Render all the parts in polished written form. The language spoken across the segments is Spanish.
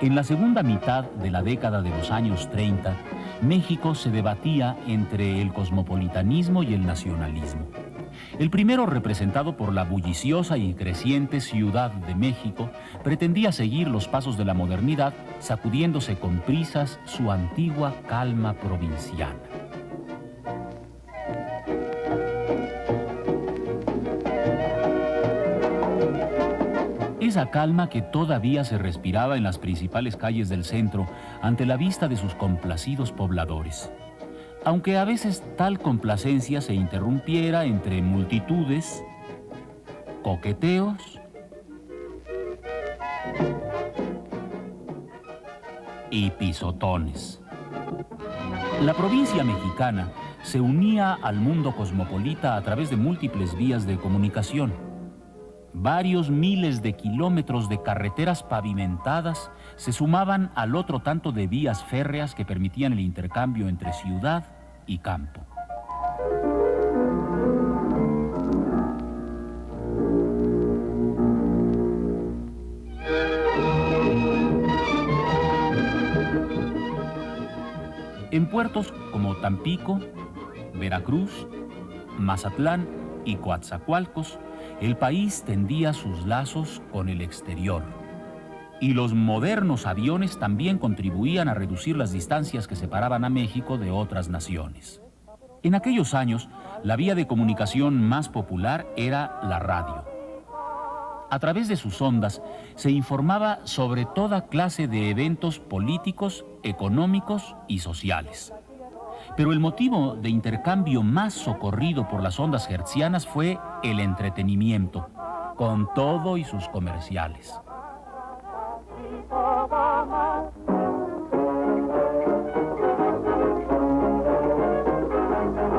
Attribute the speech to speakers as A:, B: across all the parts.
A: En la segunda mitad de la década de los años 30, México se debatía entre el cosmopolitanismo y el nacionalismo. El primero, representado por la bulliciosa y creciente Ciudad de México, pretendía seguir los pasos de la modernidad, sacudiéndose con prisas su antigua calma provinciana. Esa calma que todavía se respiraba en las principales calles del centro ante la vista de sus complacidos pobladores. Aunque a veces tal complacencia se interrumpiera entre multitudes, coqueteos y pisotones. La provincia mexicana se unía al mundo cosmopolita a través de múltiples vías de comunicación. Varios miles de kilómetros de carreteras pavimentadas se sumaban al otro tanto de vías férreas que permitían el intercambio entre ciudad y campo. En puertos como Tampico, Veracruz, Mazatlán y Coatzacoalcos, el país tendía sus lazos con el exterior. Y los modernos aviones también contribuían a reducir las distancias que separaban a México de otras naciones. En aquellos años, la vía de comunicación más popular era la radio. A través de sus ondas se informaba sobre toda clase de eventos políticos, económicos y sociales. Pero el motivo de intercambio más socorrido por las ondas hertzianas fue el entretenimiento, con todo y sus comerciales.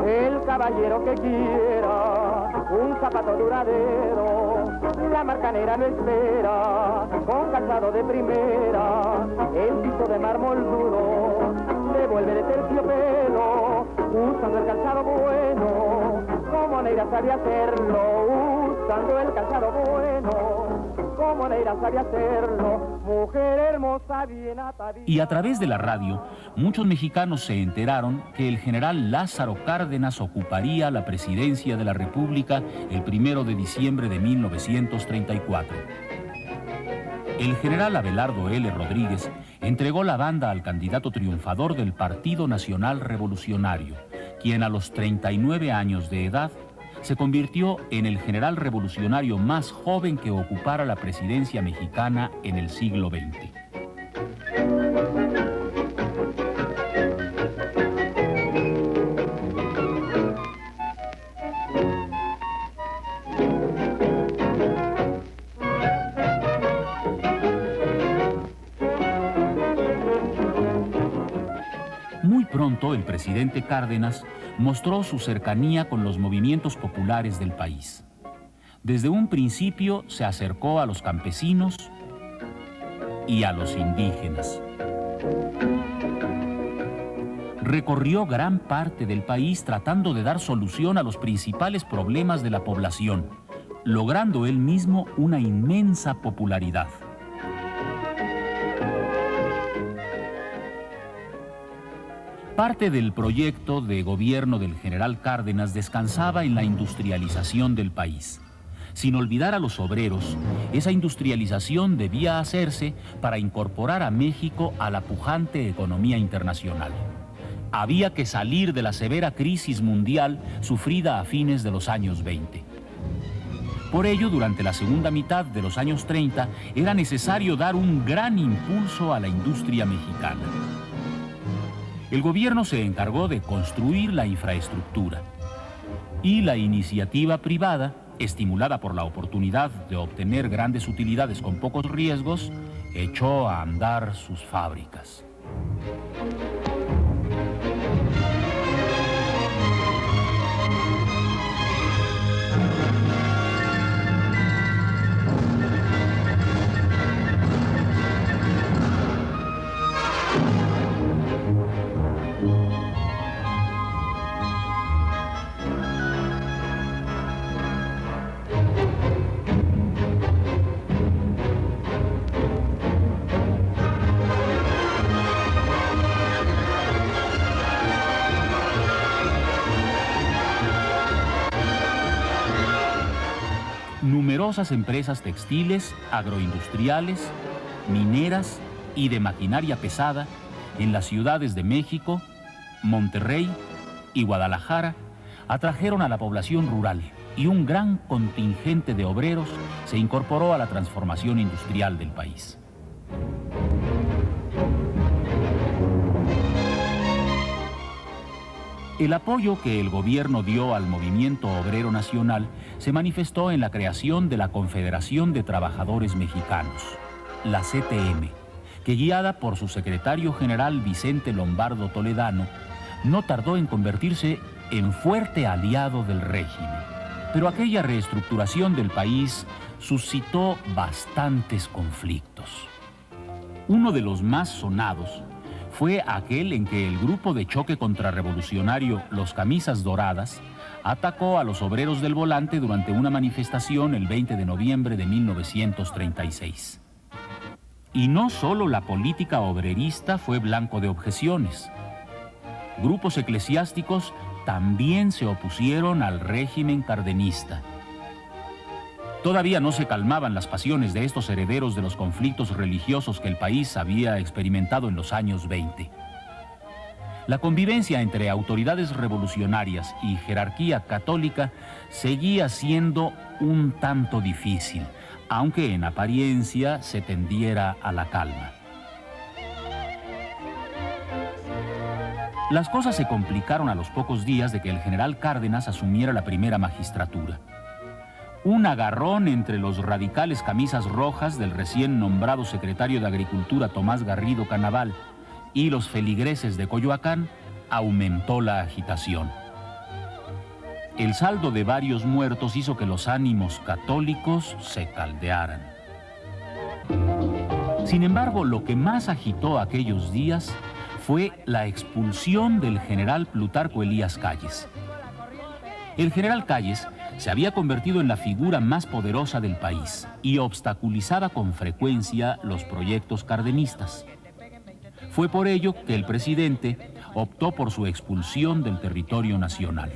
B: El caballero que quiera un zapato duradero, la marcanera no espera, con calzado de primera, el piso de mármol duro, devuelve de terciopelo, usando el calzado bueno, como Neira sabe hacerlo, usando el calzado bueno, como Neira sabe hacerlo, mujer hermosa bien atadita.
A: Y a través de la radio, muchos mexicanos se enteraron que el general Lázaro Cárdenas ocuparía la presidencia de la República el 1 de diciembre de 1934. El general Abelardo L. Rodríguez entregó la banda al candidato triunfador del Partido Nacional Revolucionario, quien a los 39 años de edad se convirtió en el general revolucionario más joven que ocupara la presidencia mexicana en el siglo XX. Muy pronto el presidente Cárdenas mostró su cercanía con los movimientos populares del país. Desde un principio se acercó a los campesinos y a los indígenas. Recorrió gran parte del país tratando de dar solución a los principales problemas de la población, logrando él mismo una inmensa popularidad. Parte del proyecto de gobierno del general Cárdenas descansaba en la industrialización del país. Sin olvidar a los obreros, esa industrialización debía hacerse para incorporar a México a la pujante economía internacional. Había que salir de la severa crisis mundial sufrida a fines de los años 20. Por ello, durante la segunda mitad de los años 30, era necesario dar un gran impulso a la industria mexicana. El gobierno se encargó de construir la infraestructura y la iniciativa privada, estimulada por la oportunidad de obtener grandes utilidades con pocos riesgos, echó a andar sus fábricas. numerosas empresas textiles, agroindustriales, mineras y de maquinaria pesada en las ciudades de México, Monterrey y Guadalajara atrajeron a la población rural y un gran contingente de obreros se incorporó a la transformación industrial del país. El apoyo que el gobierno dio al movimiento obrero nacional se manifestó en la creación de la Confederación de Trabajadores Mexicanos, la CTM, que guiada por su secretario general Vicente Lombardo Toledano, no tardó en convertirse en fuerte aliado del régimen. Pero aquella reestructuración del país suscitó bastantes conflictos. Uno de los más sonados fue aquel en que el grupo de choque contrarrevolucionario Los Camisas Doradas atacó a los obreros del Volante durante una manifestación el 20 de noviembre de 1936. Y no solo la política obrerista fue blanco de objeciones. Grupos eclesiásticos también se opusieron al régimen cardenista. Todavía no se calmaban las pasiones de estos herederos de los conflictos religiosos que el país había experimentado en los años 20. La convivencia entre autoridades revolucionarias y jerarquía católica seguía siendo un tanto difícil, aunque en apariencia se tendiera a la calma. Las cosas se complicaron a los pocos días de que el general Cárdenas asumiera la primera magistratura. Un agarrón entre los radicales camisas rojas del recién nombrado secretario de Agricultura Tomás Garrido Canaval y los feligreses de Coyoacán aumentó la agitación. El saldo de varios muertos hizo que los ánimos católicos se caldearan. Sin embargo, lo que más agitó aquellos días fue la expulsión del general Plutarco Elías Calles. El general Calles se había convertido en la figura más poderosa del país y obstaculizaba con frecuencia los proyectos cardenistas. Fue por ello que el presidente optó por su expulsión del territorio nacional.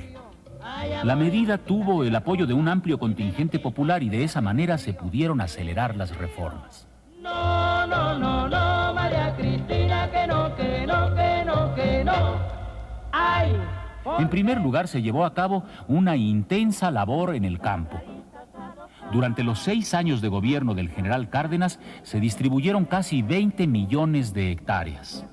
A: La medida tuvo el apoyo de un amplio contingente popular y de esa manera se pudieron acelerar las reformas.
B: No, no, no, no, María Cristina, que no, que no, que no, que no. ¡Ay!
A: En primer lugar, se llevó a cabo una intensa labor en el campo. Durante los 6 años de gobierno del general Cárdenas, se distribuyeron casi 20 millones de hectáreas.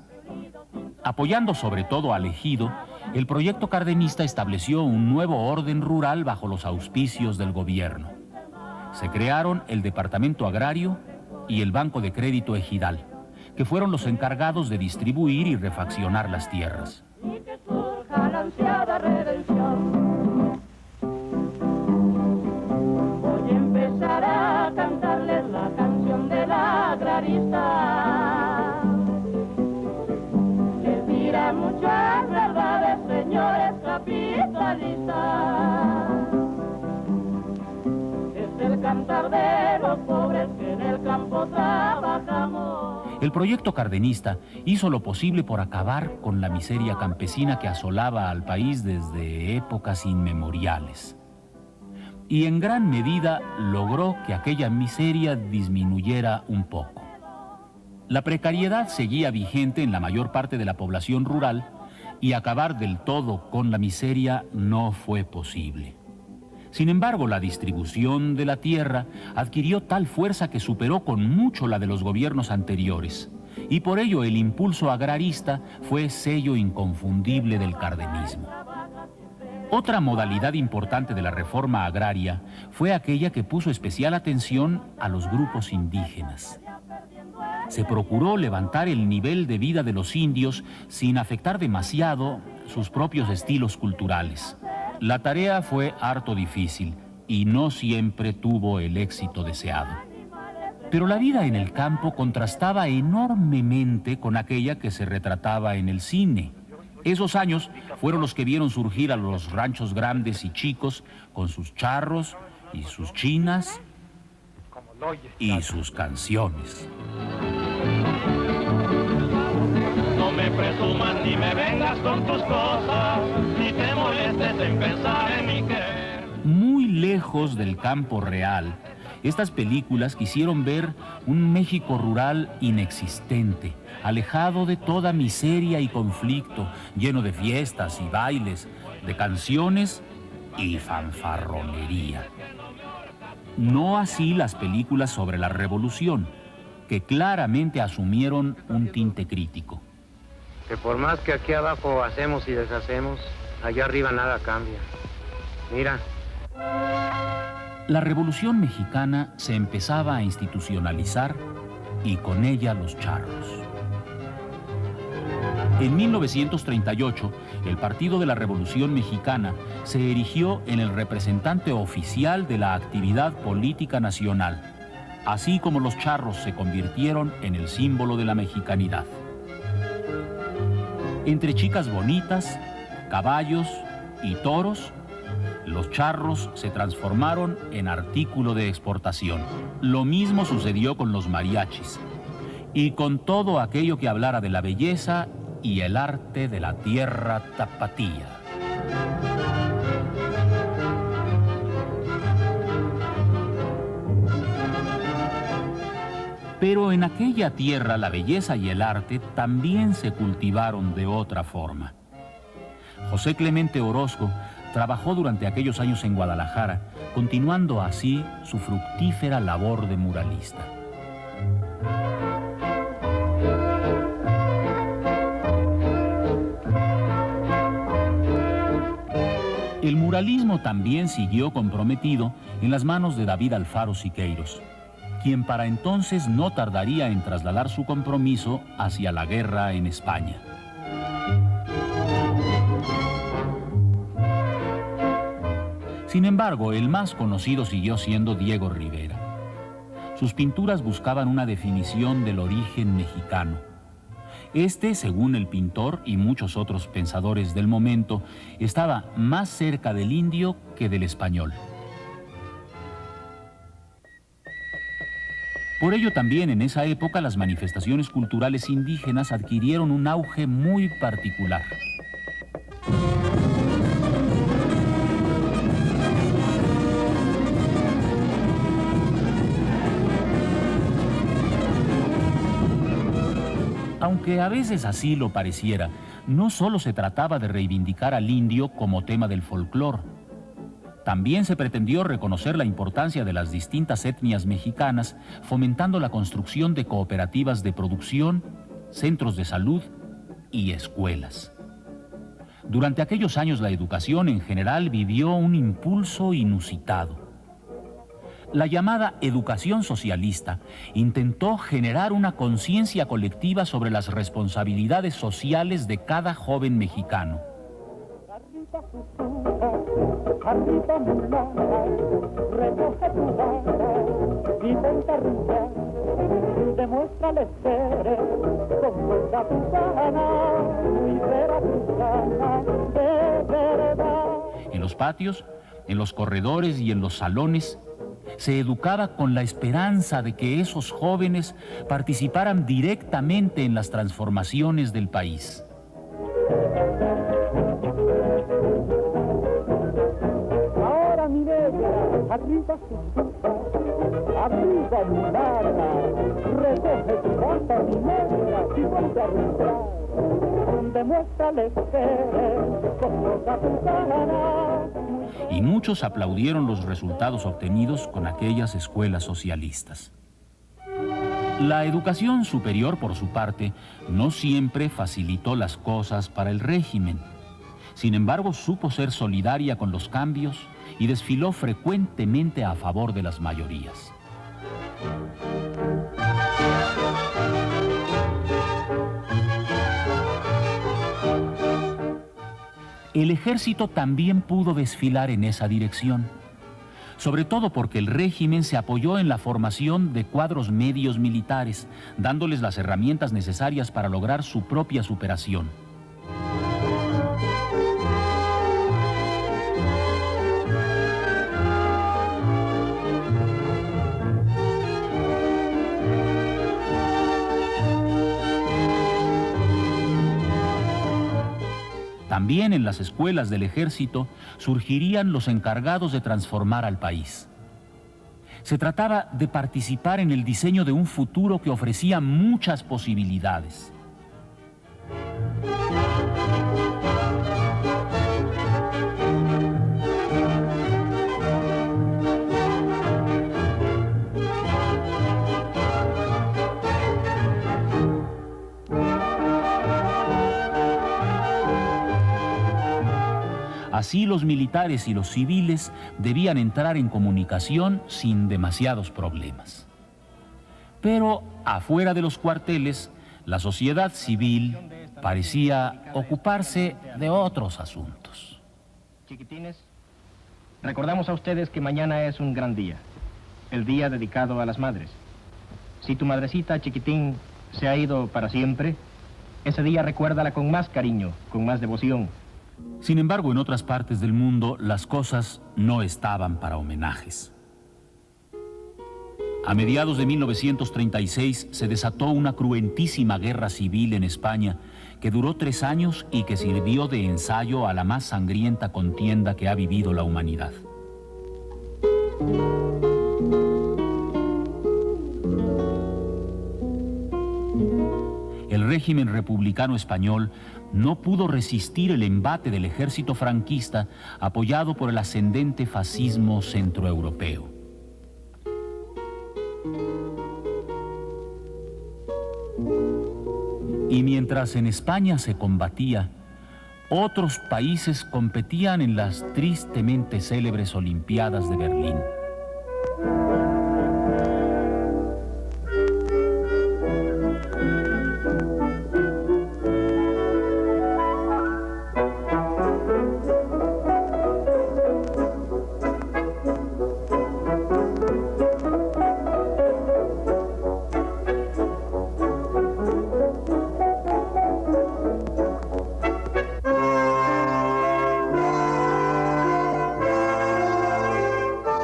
A: Apoyando sobre todo al ejido, el proyecto cardenista estableció un nuevo orden rural bajo los auspicios del gobierno. Se crearon el Departamento Agrario y el Banco de Crédito Ejidal, que fueron los encargados de distribuir y refaccionar las tierras.
B: La ansiada redención. Voy a empezar a cantarles la canción del agrarista. Les dirá muchas verdades, señores capitalistas. Es el cantar de los pobres que en el campo trabajamos.
A: El proyecto cardenista hizo lo posible por acabar con la miseria campesina que asolaba al país desde épocas inmemoriales. Y en gran medida logró que aquella miseria disminuyera un poco. La precariedad seguía vigente en la mayor parte de la población rural y acabar del todo con la miseria no fue posible. Sin embargo, la distribución de la tierra adquirió tal fuerza que superó con mucho la de los gobiernos anteriores, y por ello el impulso agrarista fue sello inconfundible del cardenismo. Otra modalidad importante de la reforma agraria fue aquella que puso especial atención a los grupos indígenas. Se procuró levantar el nivel de vida de los indios sin afectar demasiado sus propios estilos culturales. La tarea fue harto difícil y no siempre tuvo el éxito deseado. Pero la vida en el campo contrastaba enormemente con aquella que se retrataba en el cine. Esos años fueron los que vieron surgir a los ranchos grandes y chicos con sus charros y sus chinas y sus canciones.
C: No me presumas ni me vengas con tus cosas, ni te molestes en pensar en mi querer.
A: Muy lejos del campo real Estas películas quisieron ver un México rural inexistente, alejado de toda miseria y conflicto, lleno de fiestas y bailes, de canciones y fanfarronería. No así las películas sobre la revolución, que claramente asumieron un tinte crítico.
D: Que por más que aquí abajo hacemos y deshacemos, allá arriba nada cambia. Mira.
A: La Revolución Mexicana se empezaba a institucionalizar y con ella los charros. En 1938, el Partido de la Revolución Mexicana se erigió en el representante oficial de la actividad política nacional, así como los charros se convirtieron en el símbolo de la mexicanidad. Entre chicas bonitas, caballos y toros, los charros se transformaron en artículo de exportación. Lo mismo sucedió con los mariachis y con todo aquello que hablara de la belleza y el arte de la tierra tapatía. Pero en aquella tierra la belleza y el arte también se cultivaron de otra forma. José Clemente Orozco trabajó durante aquellos años en Guadalajara, continuando así su fructífera labor de muralista. El muralismo también siguió comprometido en las manos de David Alfaro Siqueiros, quien para entonces no tardaría en trasladar su compromiso hacia la guerra en España. Sin embargo, el más conocido siguió siendo Diego Rivera. Sus pinturas buscaban una definición del origen mexicano. Este, según el pintor y muchos otros pensadores del momento, estaba más cerca del indio que del español. Por ello también en esa época las manifestaciones culturales indígenas adquirieron un auge muy particular. Aunque a veces así lo pareciera, no solo se trataba de reivindicar al indio como tema del folclore. También se pretendió reconocer la importancia de las distintas etnias mexicanas, fomentando la construcción de cooperativas de producción, centros de salud y escuelas. Durante aquellos años la educación en general vivió un impulso inusitado. La llamada educación socialista intentó generar una conciencia colectiva sobre las responsabilidades sociales de cada joven mexicano. En los patios, en los corredores y en los salones, se educaba con la esperanza de que esos jóvenes participaran directamente en las transformaciones del país.
B: Ahora mi negra, arriba arriba mi nana, recoge tu bata mi negra y vuelve a arrastrar, demuéstrales que eres con toda tu gana.
A: Y muchos aplaudieron los resultados obtenidos con aquellas escuelas socialistas. La educación superior, por su parte, no siempre facilitó las cosas para el régimen. Sin embargo, supo ser solidaria con los cambios y desfiló frecuentemente a favor de las mayorías. El ejército también pudo desfilar en esa dirección, sobre todo porque el régimen se apoyó en la formación de cuadros medios militares, dándoles las herramientas necesarias para lograr su propia superación. También en las escuelas del ejército surgirían los encargados de transformar al país. Se trataba de participar en el diseño de un futuro que ofrecía muchas posibilidades. Así los militares y los civiles debían entrar en comunicación sin demasiados problemas. Pero afuera de los cuarteles, la sociedad civil parecía ocuparse de otros asuntos.
E: Chiquitines, recordamos a ustedes que mañana es un gran día, el día dedicado a las madres. Si tu madrecita, chiquitín, se ha ido para siempre, ese día recuérdala con más cariño, con más devoción.
A: Sin embargo, en otras partes del mundo, las cosas no estaban para homenajes. A mediados de 1936 se desató una cruentísima guerra civil en España que duró 3 años y que sirvió de ensayo a la más sangrienta contienda que ha vivido la humanidad. El régimen republicano español no pudo resistir el embate del ejército franquista apoyado por el ascendente fascismo centroeuropeo. Y mientras en España se combatía, otros países competían en las tristemente célebres Olimpiadas de Berlín.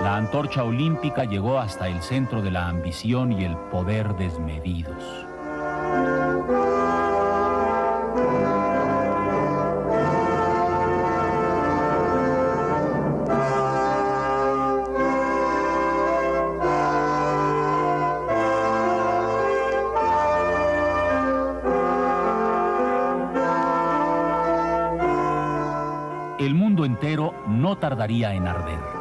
A: La antorcha olímpica llegó hasta el centro de la ambición y el poder desmedidos. El mundo entero no tardaría en arder.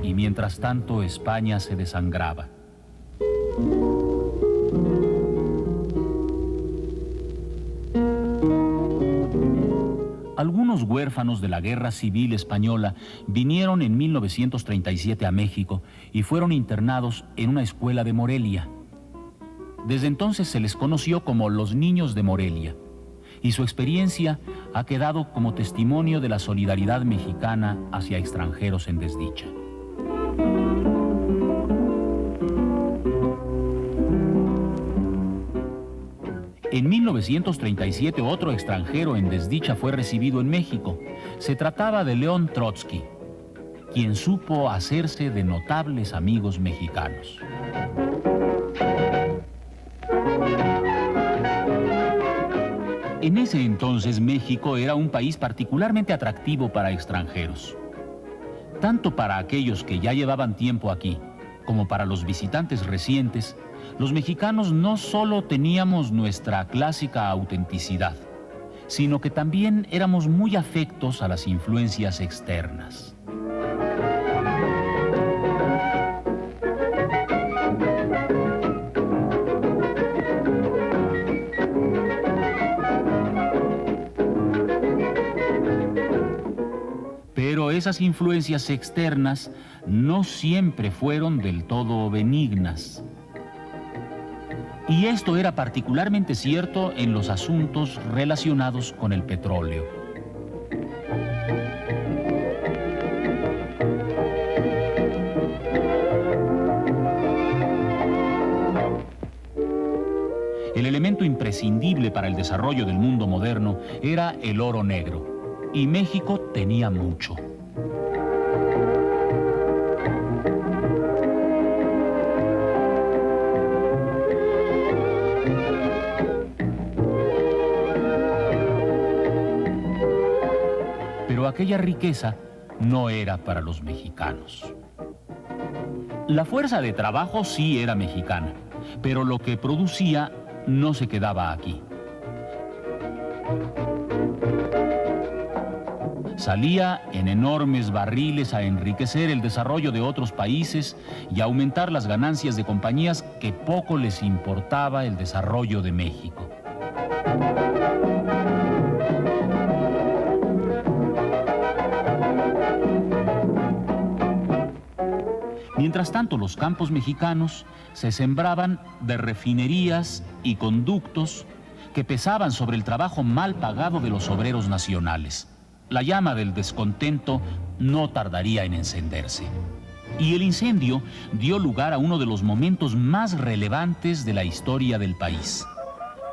A: Y mientras tanto, España se desangraba. Algunos huérfanos de la Guerra Civil Española vinieron en 1937 a México y fueron internados en una escuela de Morelia. Desde entonces se les conoció como los Niños de Morelia, y su experiencia ha quedado como testimonio de la solidaridad mexicana hacia extranjeros en desdicha. En 1937 otro extranjero en desdicha fue recibido en México. Se trataba de León Trotsky, quien supo hacerse de notables amigos mexicanos. En ese entonces México era un país particularmente atractivo para extranjeros, tanto para aquellos que ya llevaban tiempo aquí, como para los visitantes recientes. Los mexicanos no solo teníamos nuestra clásica autenticidad, sino que también éramos muy afectos a las influencias externas. Pero esas influencias externas no siempre fueron del todo benignas. Y esto era particularmente cierto en los asuntos relacionados con el petróleo. El elemento imprescindible para el desarrollo del mundo moderno era el oro negro, y México tenía mucho. aquella riqueza no era para los mexicanos. La fuerza de trabajo sí era mexicana, pero lo que producía no se quedaba aquí. Salía en enormes barriles a enriquecer el desarrollo de otros países y a aumentar las ganancias de compañías que poco les importaba el desarrollo de México. Mientras tanto, los campos mexicanos se sembraban de refinerías y conductos que pesaban sobre el trabajo mal pagado de los obreros nacionales. La llama del descontento no tardaría en encenderse. Y el incendio dio lugar a uno de los momentos más relevantes de la historia del país.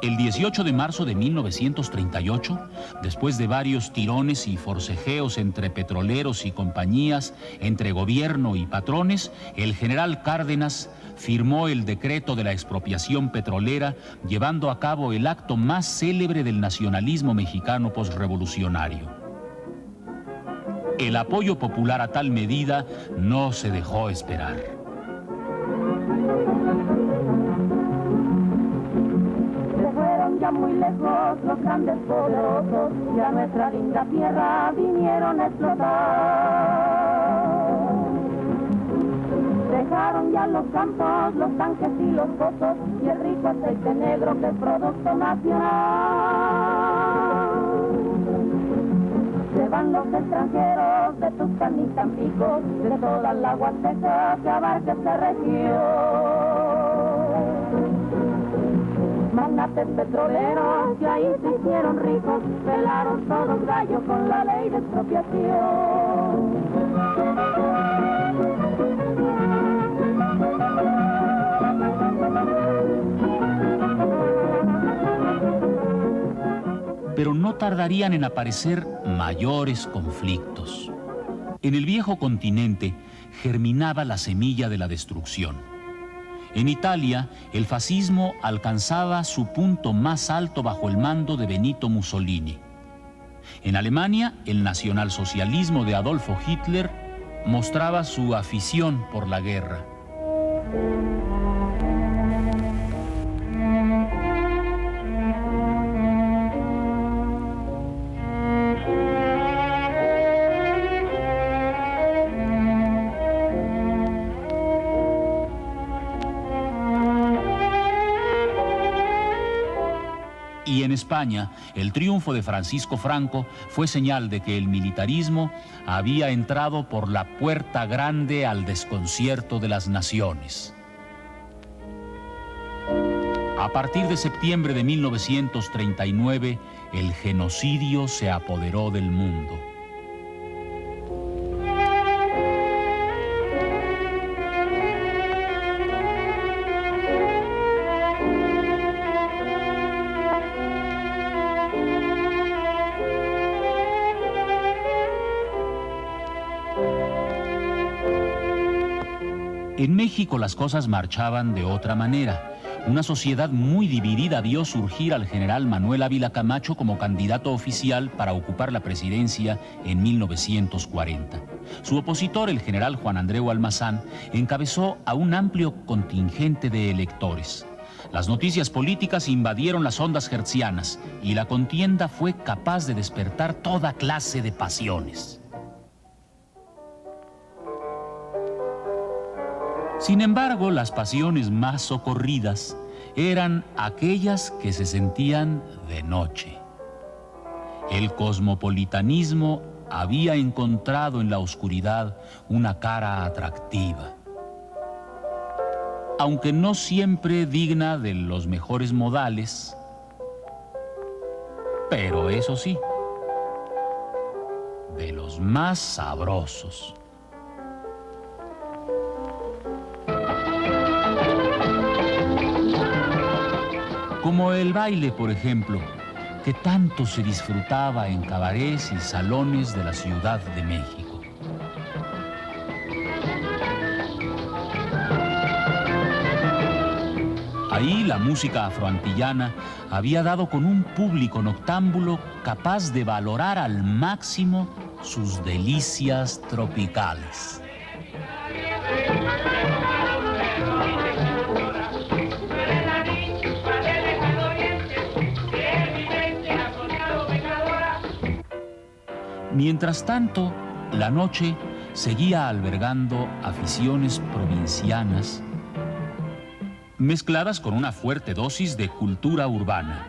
A: El 18 de marzo de 1938, después de varios tirones y forcejeos entre petroleros y compañías, entre gobierno y patrones, el general Cárdenas firmó el decreto de la expropiación petrolera, llevando a cabo el acto más célebre del nacionalismo mexicano posrevolucionario. El apoyo popular a tal medida no se dejó esperar.
F: Ya muy lejos los grandes poderosos y a nuestra linda tierra vinieron a explotar. Dejaron ya los campos, los tanques y los pozos y el rico aceite negro que es producto nacional. Se van los extranjeros de Tuxpan y Tampico, de toda la Huasteca que abarca esta región. Magnates petroleros que ahí se hicieron ricos, pelaron todos gallos con la ley de expropiación.
A: Pero no tardarían en aparecer mayores conflictos. En el viejo continente germinaba la semilla de la destrucción. En Italia, el fascismo alcanzaba su punto más alto bajo el mando de Benito Mussolini. En Alemania, el nacionalsocialismo de Adolfo Hitler mostraba su afición por la guerra. Y en España, el triunfo de Francisco Franco fue señal de que el militarismo había entrado por la puerta grande al desconcierto de las naciones. A partir de septiembre de 1939, el genocidio se apoderó del mundo. En México las cosas marchaban de otra manera. Una sociedad muy dividida vio surgir al general Manuel Ávila Camacho como candidato oficial para ocupar la presidencia en 1940. Su opositor, el general Juan Andreu Almazán, encabezó a un amplio contingente de electores. Las noticias políticas invadieron las ondas hertzianas y la contienda fue capaz de despertar toda clase de pasiones. Sin embargo, las pasiones más socorridas eran aquellas que se sentían de noche. El cosmopolitanismo había encontrado en la oscuridad una cara atractiva. Aunque no siempre digna de los mejores modales, pero eso sí, de los más sabrosos. Como el baile, por ejemplo, que tanto se disfrutaba en cabarets y salones de la Ciudad de México. Ahí la música afroantillana había dado con un público noctámbulo capaz de valorar al máximo sus delicias tropicales. Mientras tanto, la noche seguía albergando aficiones provincianas mezcladas con una fuerte dosis de cultura urbana.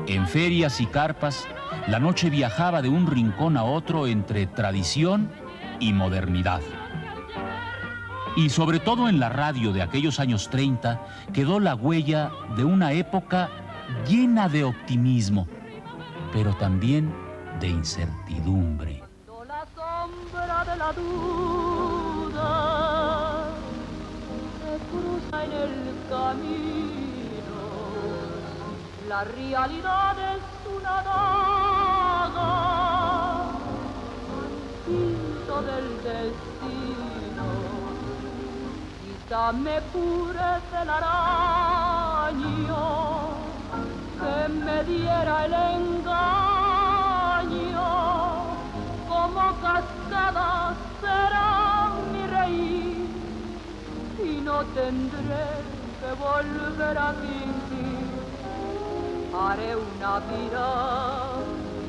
A: En ferias y carpas, la noche viajaba de un rincón a otro entre tradición y modernidad. Y sobre todo en la radio de aquellos años 30 quedó la huella de una época llena de optimismo, pero también de incertidumbre.
F: Cuando la sombra de la duda se cruza en el camino, la realidad es una daga al quinto del destino. Quizá me cure del araño que me diera el engaño, como cascada será mi reír y no tendré que volver a fingir. Haré una vida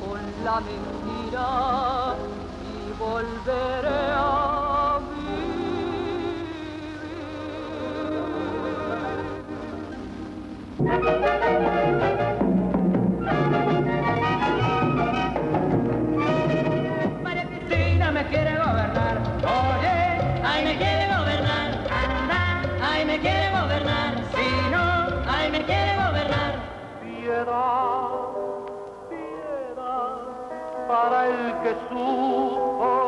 F: con la mentira y volveré a
B: María Cristina me quiere gobernar, oye, ay me quiere gobernar, anda, ay me quiere gobernar, si no, ay me quiere gobernar.
C: Piedad, piedad, para el que supo